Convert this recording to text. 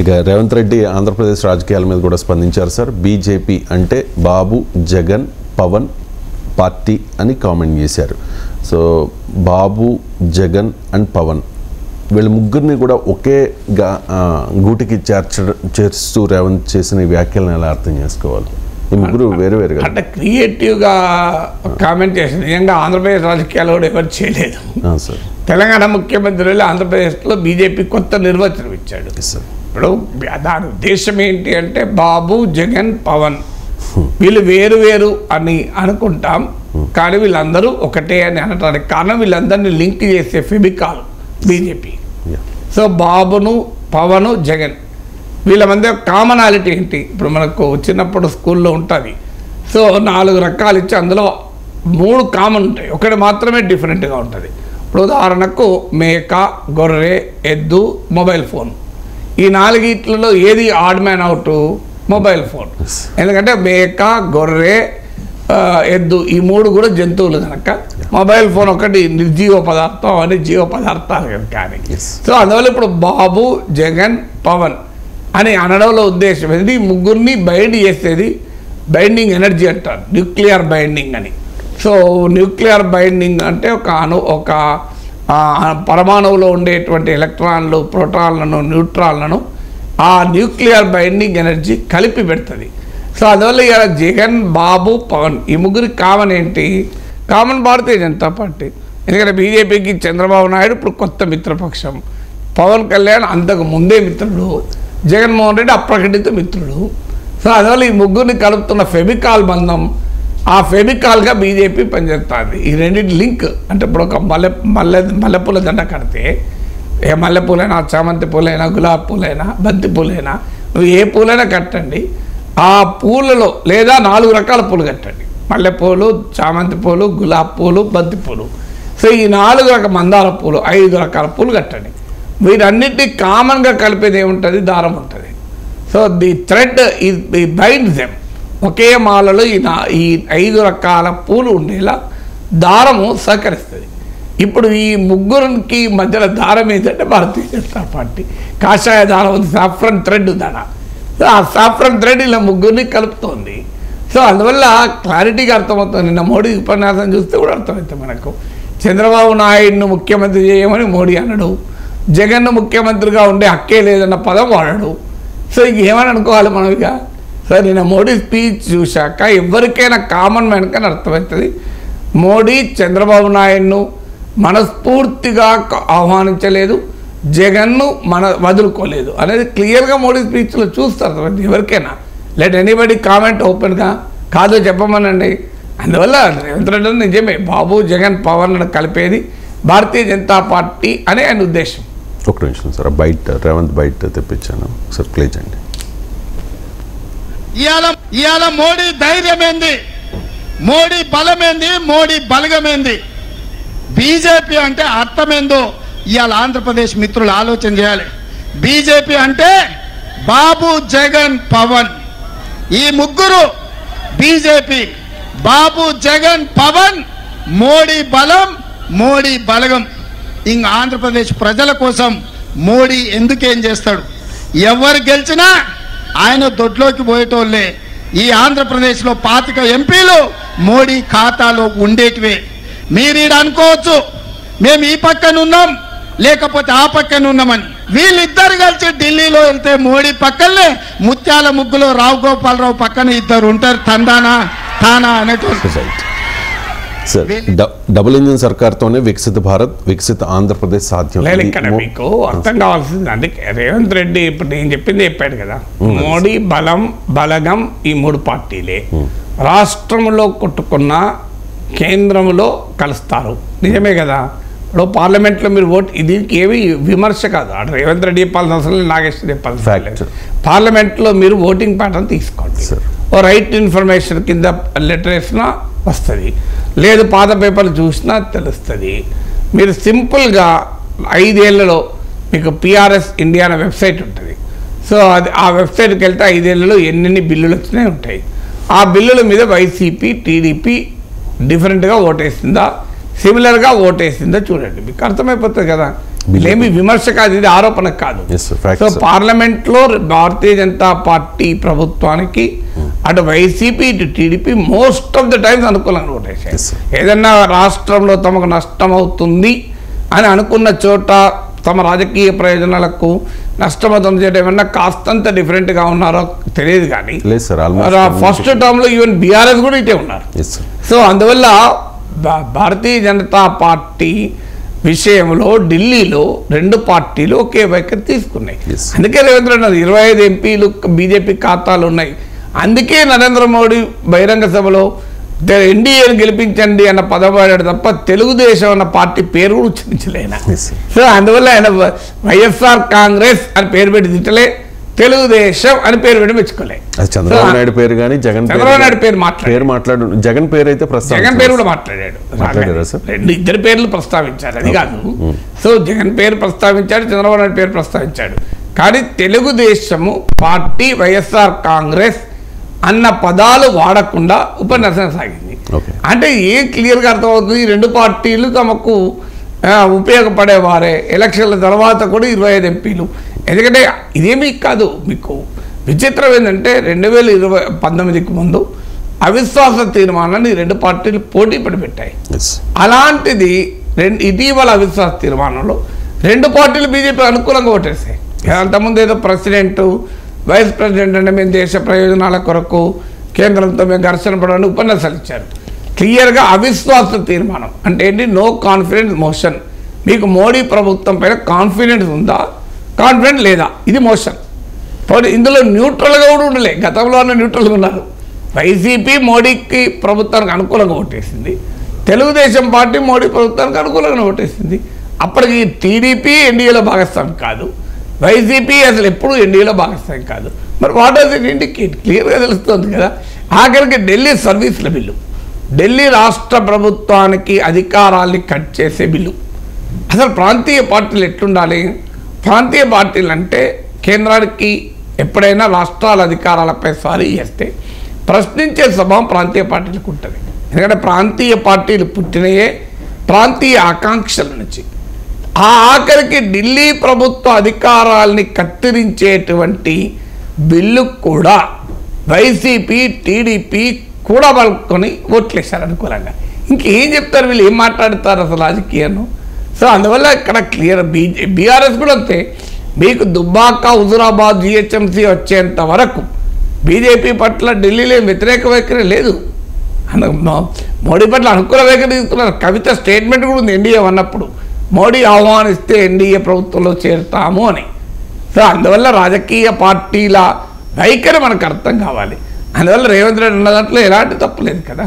ఇక రేవంత్ రెడ్డి ఆంధ్రప్రదేశ్ రాజకీయాల మీద కూడా స్పందించారు సార్. బీజేపీ అంటే బాబు, జగన్, పవన్ పార్టీ అని కామెంట్ చేశారు. సో బాబు, జగన్ అండ్ పవన్ వీళ్ళ ముగ్గురిని కూడా ఒకే గూటికి చేర్చుతూ రేవంత్ చేసిన వ్యాఖ్యలను ఎలా అర్థం చేసుకోవాలి? ఈ ముగ్గురు వేరు వేరుగా అంటే క్రియేటివ్గా కామెంట్ చేసిన నిజంగా ఆంధ్రప్రదేశ్ రాజకీయాలు కూడా ఎవరు చేయలేదు సార్. తెలంగాణ ముఖ్యమంత్రి ఆంధ్రప్రదేశ్లో బీజేపీ కొత్త నిర్వచనం ఇచ్చాడు. ఇప్పుడు దాని ఉద్దేశం ఏంటి అంటే బాబు, జగన్, పవన్ వీళ్ళు వేరు వేరు అని అనుకుంటాం, కానీ వీళ్ళందరూ ఒకటే అని అనడానికి కారణం వీళ్ళందరినీ లింక్ చేసే ఫెబికాల్ బీజేపీ. సో బాబును, పవను, జగన్ వీళ్ళ మధ్య కామనాలిటీ ఏంటి? ఇప్పుడు మనకు చిన్నప్పుడు స్కూల్లో ఉంటుంది. సో 4 రకాలు ఇచ్చి అందులో 3 కామన్ ఉంటాయి, ఒకటి మాత్రమే డిఫరెంట్గా ఉంటుంది. ఇప్పుడు ఉదాహరణకు మేక, గొర్రె, ఎద్దు, మొబైల్ ఫోన్. ఈ 4 ఏది odd man out? Mobile phone. ఎందుకంటే మేక, గొర్రె, ఎద్దు ఈ 3 కూడా జంతువులు కనుక మొబైల్ ఫోన్ ఒకటి నిర్జీవ పదార్థం, అవన్నీ జీవ పదార్థాలు కానీ. సో అందువల్ల ఇప్పుడు బాబు, జగన్, పవన్ అని అనడంలో ఉద్దేశం ఏంటి? ముగ్గురిని బైండ్ చేసేది బైండింగ్ ఎనర్జీ అంటారు, న్యూక్లియర్ బైండింగ్ అని. సో న్యూక్లియర్ బైండింగ్ అంటే ఒక పరమాణువులో ఉండేటువంటి ఎలక్ట్రాన్లు, ప్రోటాన్లను, న్యూట్రాన్లను ఆ న్యూక్లియర్ బైండింగ్ ఎనర్జీ కలిపి పెడుతుంది. సో అందువల్ల ఇవాళ జగన్, బాబు, పవన్ ఈ ముగ్గురికి కామన్ ఏంటి? Common Bharatiya Janata party. ఎందుకంటే బీజేపీకి చంద్రబాబు నాయుడు ఇప్పుడు కొత్త మిత్రపక్షం, పవన్ కళ్యాణ్ అంతకు ముందే మిత్రుడు, జగన్మోహన్ రెడ్డి అప్రకటిత మిత్రుడు. సో అందువల్ల ఈ ముగ్గురిని కలుపుతున్న ఫెబికాల్ బంధం, ఆ ఫెబికాల్గా బీజేపీ పనిచేస్తుంది. ఈ రెండింటి లింక్ అంటే ఇప్పుడు ఒక మల్లెపూల దండ కడితే ఏ మల్లెపూలైనా, చామంతి పూలైనా, గులాబీ పూలైనా, బంతి పూలైనా, నువ్వు ఏ పూలైనా కట్టండి, ఆ పూలలో లేదా 4 రకాల పూలు కట్టండి, మల్లెపూలు, చామంతి పూలు, గులాబీ పూలు, బంతి పూలు. సో ఈ 4 రకాల మందార పూలు, 5 రకాల పూలు కట్టండి. వీటన్నిటినీ కామన్గా కలిపేది ఏముంటుంది? దారం ఉంటుంది. సో ది థ్రెడ్ ఈ బైండ్స్ దెమ్. ఒకే మాలలో ఈ 5 రకాల పూలు ఉండేలా దారము సహకరిస్తుంది. ఇప్పుడు ఈ ముగ్గురికి మధ్యలో దారం ఏంటంటే భారతీయ జనతా పార్టీ కాషాయ దారం ఉంది, సాఫ్రన్ థ్రెడ్ దాన. ఆ సాఫ్రన్ థ్రెడ్ ఇలా ముగ్గురిని కలుపుతోంది. సో అందువల్ల క్లారిటీగా అర్థమవుతుంది. నిన్న మోడీ ఉపన్యాసం చూస్తే కూడా అర్థమవుతుంది మనకు. చంద్రబాబు నాయుడును ముఖ్యమంత్రి చేయమని మోడీ అనడు, జగన్ను ముఖ్యమంత్రిగా ఉండే హక్కే లేదన్న పదం వాడడు. సో ఇంకేమని అనుకోవాలి మనం ఇక? సో నిన్న మోడీ స్పీచ్ చూశాక ఎవరికైనా కామన్ మ్యాన్ కానీ అర్థమవుతుంది, మోడీ చంద్రబాబు నాయుడును మనస్ఫూర్తిగా ఆహ్వానించలేదు, జగన్ను వదులుకోలేదు అనేది క్లియర్గా మోడీ స్పీచ్లో చూస్తారు ఎవరికైనా. లెట్ ఎనీబడి కామెంట్ ఓపెన్గా కాదో చెప్పమనండి. అందువల్ల రేవంత్ రెడ్డి నిజమే బాబు, జగన్, పవన్ కలిపేది భారతీయ జనతా పార్టీ అనే ఆయన ఉద్దేశం. ఒక నిమిషం సార్, రేవంత్ బయట తెప్పించాను సార్, ప్లే చేయండి. ఇవాళ మోడీ ధైర్యం ఏంది, మోడీ బలమేంది, మోడీ బలగమేంది, బీజేపీ అంటే అర్థమేందో ఇవాళ ఆంధ్రప్రదేశ్ మిత్రులు ఆలోచన చేయాలి. బీజేపీ అంటే బాబు, జగన్, పవన్ ఈ ముగ్గురు బీజేపీ. బాబు, జగన్, పవన్ మోడీ బలం, మోడీ బలగం. ఇంక ఆంధ్రప్రదేశ్ ప్రజల కోసం మోడీ ఎందుకేం చేస్తాడు? ఎవరు గెలిచినా ఆయన దొడ్లోకి పోయేటోళ్ళే. ఈ ఆంధ్రప్రదేశ్లో 25 ఎంపీలు మోడీ ఖాతాలో ఉండేటివే. మీరు ఈడ అనుకోవచ్చు మేము ఈ పక్కన ఉన్నాం లేకపోతే ఆ పక్కన ఉన్నామని. వీళ్ళిద్దరు కలిసి ఢిల్లీలో వెళ్తే మోడీ పక్కనే ముత్యాల ముగ్గులో రావు గోపాలరావు పక్కన 2 ఉంటారు, తందానా తానా అనేటువంటి. సార్ డబుల్ ఇంజిన్ సర్కార్తోనే వికసిత భారత్, వికసిత ఆంధ్రప్రదేశ్ సాధ్యం. ఇక్కడ మీకు అర్థం కావాల్సింది అందుకే రేవంత్ రెడ్డి ఇప్పుడు నేను చెప్పింది చెప్పాడు కదా, మోడీ బలం, బలగం ఈ 3 పార్టీలే. రాష్ట్రంలో కొట్టుకున్న కేంద్రంలో కలుస్తారు, నిజమే కదా. ఇప్పుడు పార్లమెంట్లో మీరు ఓటు, దీనికి ఏమి విమర్శ కాదు, అటు రేవంత్ రెడ్డి చెప్పాల్సిన అవసరం లేదు, నాగేశ్వర చెప్పాల్సిన లేదు. పార్లమెంట్లో మీరు ఓటింగ్ ప్యాటర్న్ తీసుకోండి, ఓ రైట్ ఇన్ఫర్మేషన్ కింద లెటర్ వేసినా వస్తుంది, లేదు పాత పేపర్లు చూసినా తెలుస్తుంది. మీరు సింపుల్గా 5 ఏళ్లలో మీకు పిఆర్ఎస్ ఇండియా అనే వెబ్సైట్ ఉంటుంది. సో అది ఆ వెబ్సైట్కి వెళ్తే 5 ఏళ్లలో ఎన్ని బిల్లులు వచ్చినాయి ఉంటాయి. ఆ బిల్లుల మీద వైసీపీ, టీడీపీ డిఫరెంట్గా ఓటేసిందా, సిమిలర్గా ఓటేసిందా చూడండి, మీకు అర్థమైపోతుంది కదా. ఇదేమి విమర్శ కాదు, ఇది ఆరోపణ కాదు. Yes, sir. Fact, so sir. Parliament లో భారతీయ జనతా పార్టీ ప్రభుత్వానికి అటు వైసీపీ ఇటు TDP most of the times అనుకూలంగా ఓటేసాయి. Yes, sir. ఏదన్నా రాష్ట్రంలో తమకు నష్టం అవుతుంది అని అనుకున్న చోట తమ రాజకీయ ప్రయోజనాలకు నష్టమవుతుంది చేయడం ఏమన్నా కాస్తంత డిఫరెంట్గా ఉన్నారో తెలియదు కానీ లేదు సార్, ఆల్మోస్ట్ ఫస్ట్ టర్మ్లో ఈవెన్ బీఆర్ఎస్ కూడా ఇటే ఉన్నారు. Yes sir. సో అందువల్ల భారతీయ జనతా పార్టీ విషయంలో ఢిల్లీలో రెండు పార్టీలు ఒకే వైఖరి తీసుకున్నాయి. Yes. అందుకే రేవంత్ రెడ్డి 25 ఎంపీలు బీజేపీ ఖాతాలు ఉన్నాయి. అందుకే నరేంద్ర మోడీ బహిరంగ సభలో ఎన్డీఏని గెలిపించండి అన్న పదం వాడాడు తప్ప తెలుగుదేశం అన్న పార్టీ పేరు కూడా ఉచ్చరించలేనా. Yes, sir. సో అందువల్ల ఆయన వైఎస్ఆర్ కాంగ్రెస్ అని పేరు పెట్టి తిట్టలే, తెలుగుదేశం అని పేరు పెట్టి మెచ్చుకోలే. అది చంద్రబాబు నాయుడు పేరు కానీ చంద్రబాబు నాయుడు పేరు మాట్లాడు జగన్ పేరు అయితే జగన్ పేరు కూడా మాట్లాడాడు. మాట్లాడారా సార్? ఇద్దరు పేర్లు ప్రస్తావించారు, అది కాదు. సో జగన్ పేరు ప్రస్తావించాడు, చంద్రబాబు నాయుడు పేరు ప్రస్తావించాడు. కానీ తెలుగుదేశము పార్టీ వైఎస్ఆర్ కాంగ్రెస్ అన్న పదాలు వాడకుండా ఉపన్యాసం సాగింది. Okay. అంటే ఏం క్లియర్గా అర్థమవుతుంది, ఈ రెండు పార్టీలు తమకు ఉపయోగపడేవారే. ఎలక్షన్ల తర్వాత కూడా 25 ఎంపీలు. ఎందుకంటే ఇదేమీ కాదు, మీకు విచిత్రం ఏంటంటే 2019కి ముందు అవిశ్వాస తీర్మానాన్ని రెండు పార్టీలు పోటీ పడి పెట్టాయి. అలాంటిది ఇటీవల అవిశ్వాస తీర్మానంలో రెండు పార్టీలు బీజేపీ అనుకూలంగా ఓటేసాయి. అంతకుముందు ఏదో ప్రెసిడెంట్ వైస్ ప్రెసిడెంట్ అంటే మేము దేశ ప్రయోజనాల కొరకు కేంద్రంతో మేము ఘర్షణ పడడానికి ఉపన్యాసాలు ఇచ్చారు. క్లియర్గా అవిశ్వాస తీర్మానం అంటే ఏంటి, నో కాన్ఫిడెన్స్ మోషన్. మీకు మోడీ ప్రభుత్వం పైన కాన్ఫిడెన్స్ ఉందా, కాన్ఫిడెన్స్ లేదా, ఇది మోషన్. ఇందులో న్యూట్రల్గా కూడా ఉండలే, గతంలోనే న్యూట్రల్గా ఉన్నారు. వైసీపీ మోడీకి ప్రభుత్వానికి అనుకూలంగా ఓటేసింది, తెలుగుదేశం పార్టీ మోడీ ప్రభుత్వానికి అనుకూలంగా ఓటేసింది. అప్పటికి టీడీపీ ఎన్డీఏలో భాగస్వామి కాదు, వైసీపీ అసలు ఎప్పుడు ఎన్డీఏలో భాగస్వామి కాదు. మరి వాట్ డస్ ఇట్ ఇండికేట్? క్లియర్గా తెలుస్తుంది కదా. ఆఖరికి ఢిల్లీ సర్వీసుల బిల్లు, ఢిల్లీ రాష్ట్ర ప్రభుత్వానికి అధికారాల్ని కట్ చేసే బిల్లు. అసలు ప్రాంతీయ పార్టీలు ఎట్లుండాలి? ప్రాంతీయ పార్టీలు అంటే కేంద్రానికి ఎప్పుడైనా రాష్ట్రాల అధికారాలపై స్వారీ చేస్తే ప్రశ్నించే స్వభావం ప్రాంతీయ పార్టీలకు ఉంటుంది. ఎందుకంటే ప్రాంతీయ పార్టీలు పుట్టినయే ప్రాంతీయ ఆకాంక్షల నుంచి. ఆ ఆఖరికి ఢిల్లీ ప్రభుత్వ అధికారాల్ని కత్తిరించేటువంటి బిల్లు కూడా వైసీపీ టీడీపీ కూడా పలుకొని ఓట్లేశారు అనుకూలంగా. ఇంకేం చెప్తారు వీళ్ళు, ఏం మాట్లాడతారు అసలు రాజకీయాన్ని? సో అందువల్ల ఇక్కడ క్లియర్ బీఆర్ఎస్ కూడా అంతే. మీకు దుబ్బాక, హుజురాబాద్, జిహెచ్ఎంసీ వచ్చేంత వరకు బీజేపీ పట్ల ఢిల్లీలో వ్యతిరేక వైఖరి లేదు. మోడీ పట్ల అనుకూల వైఖరి తీసుకున్నారు. కవిత స్టేట్మెంట్ కూడా ఉంది ఎన్డీఏ అన్నప్పుడు, మోడీ ఆహ్వానిస్తే ఎన్డీఏ ప్రభుత్వంలో చేరుతాము అని. సో అందువల్ల రాజకీయ పార్టీల వైఖరి మనకు అర్థం కావాలి. అందువల్ల రేవంత్ రెడ్డి ఉన్న దాంట్లో ఎలాంటి తప్పు లేదు కదా.